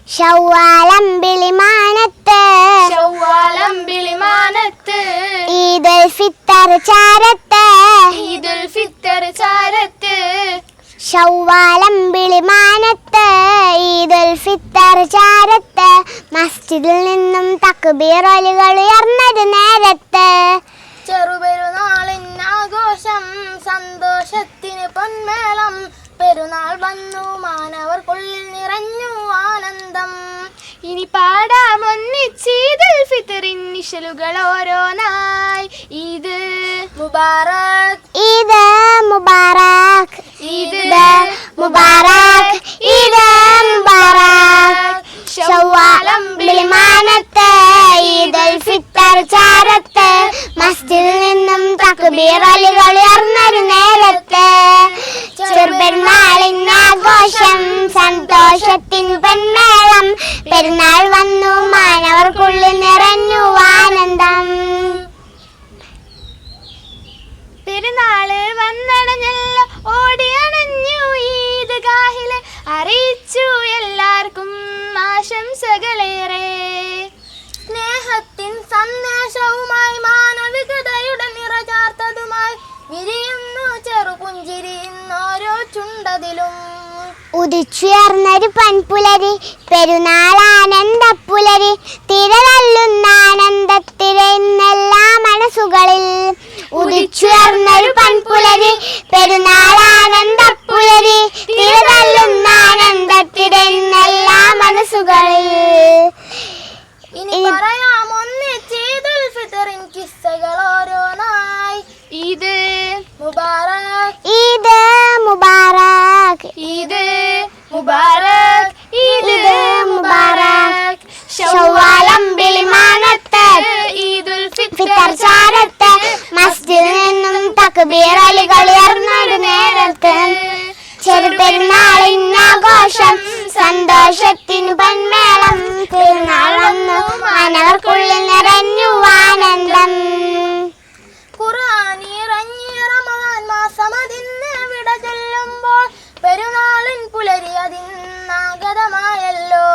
ശൗവാലമ്പിളിമാനത്ത് ഈദുൽ ഫിത്തർ ചാരത്ത് ശൗവാലമ്പിളിമാനത്ത് ഈദുൽ ഫിത്തർ ചാരത്ത് മസ്ജിദിൽ നിന്നും തക്ബീർ ഒലികൾ ഉയർന്നത് നേരത്ത്. ചെറുപെരുന്നാളിൻ ആഘോഷം സന്തോഷത്തിന് പൊന്മേളം പെരുന്നാൾ വന്നു മാനവർക്കുള്ളിൽ നിറഞ്ഞു ആനന്ദം. ഇനി പാടാം ഒന്നിച്ച് ഈദുൽ ഫിത്തറിൻ നിശലുകൾ ഓരോന്നായി. ഈദ് മുബാറക് ഈദ് മുബാറക് ഈദ് മുബാറക് ഈദ് മുബാറക്. ശൗവാലമ്പിളിമാനത്ത് ഈദുൽ ഫിത്തർ ചാരത്ത് മസ്ജിദിൽ നിന്നും തക്ബീർ ഒലികൾ ഉയർന്നൊരു നേരത്ത്. ചെറുപെരുന്നാളിൻ ആഘോഷം സന്തോഷത്തിൻ പൊന്മേളം പെരുന്നാൾ വന്നു മാനവർക്കുള്ളിൽ നിറഞ്ഞു ആനന്ദം. പെരുന്നാള് വന്നടഞ്ഞല്ലോ ഓടിയണഞ്ഞു ഈദ്ഗാഹില് അറിയിച്ചു എല്ലാവർക്കും ആശംസകളേറെ. സ്നേഹത്തിൻ സന്ദേശവുമായി മാനവികതയുടെ നിറചാർത്തതുമായി വിരിയുന്നു ചെറുപുഞ്ചിരി ഓരോ ചുണ്ടതിലും. ഉദിച്ചുയർന്നൊരു പൺപുലരി പെരുന്നാൾ ആനന്ദപ്പുലരി തിരതല്ലുന്ന ആനന്ദത്തിരെന്നെല്ലാ മനസ്സുകളിൽ. ഉദിച്ചുയർന്നൊരു പൺപുലരി പെരുന്നാൾ ആനന്ദപ്പുലരി തിരതല്ലുന്ന ആനന്ദത്തിരെന്നെല്ലാ മനസ്സുകളിൽ. ഇനി പറയാം ഒന്നിച്ച് ഈദുൽ ഫിത്തറിൻ കിസ്സകൾ ഓരോന്നായി. ഈദ് മുബാറക് ഈദ് മുബാറക് ഈദ് മുബാറക് ഈദ് മുബാറക്. ശൗവാലമ്പിളിമാനത്ത് ഈദുൽ ഫിത്തർ ചാരത്ത് മസ്ജിദിൽ നിന്നും തക്ബീർ ഒലികൾ ഉയർന്നൊരു നേരത്ത്. ചെറുപെരുന്നാളിൻ ആഘോഷം സന്തോഷത്തിനു പൊന്മേളം പെരുന്നാൾ വന്നു മാനവർക്കുള്ളിൽ നിറഞ്ഞു ആനന്ദം. ഖുർആൻ ഇറങ്ങിയ റമദാൻ മാസം അതിന് വിട ചൊല്ലുമ്പോൾ പെരുന്നാളിൻ പുലരി അതിനാഗതമായല്ലോ.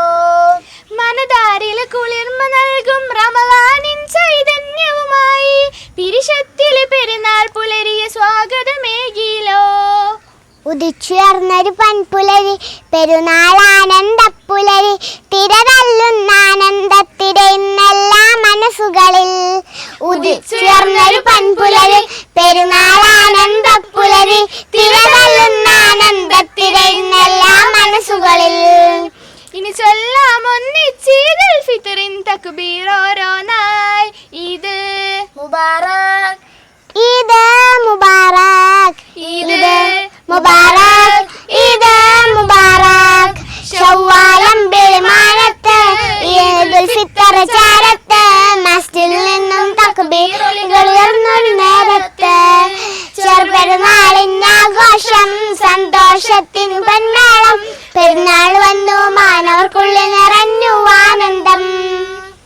മനതാരിൽ കുളിർമ നൽകും റമദാനിൻ ചൈതന്യവുമായി പിരിശത്തിൽ പെരുന്നാൾ പുലരിയ സ്വാഗതമേകിലോ. ഉദിച്ചുയർന്നൊരു പൺപുലരി പെരുന്നാൾ ആനന്ദപ്പുലരി തിരതല്ലുന്ന ആനന്ദത്തിരെന്നെല്ലാ മനസ്സുകളിൽ. ഉദിച്ചുയർന്നൊരു പൺപുലരി പെരുന്നാൾ ആനന്ദപ്പുലരി തിരതല്ലുന്ന ആനന്ദത്തിരെന്നെല്ലാ മനസ്സുകളിൽ. ഇനി ചൊല്ലാം ഒന്നിച്ച് ഈദുൽ ഫിത്തറിൻ തക്ബീർ ഓരോന്നായി. ഈദ് മുബാറക് ഈദ് മുബാറക് ഈദ് മുബാറക് ഈദ് മുബാറക്. ശൗവാലമ്പിളിമാനത്ത് ഈദുൽ ഫിത്തർ ചാരത്ത് മസ്ജിദിൽ നിന്നും തക്ബീർ ഒലികൾ ഉയർന്നൊരു നേരത്ത്. ചെറുപെരുന്നാളിൻ ആഘോഷം സന്തോഷത്തിൻ പൊന്മേളം പെരുന്നാൾ വന്നു മാനവർക്കുള്ളിൽ നിറഞ്ഞു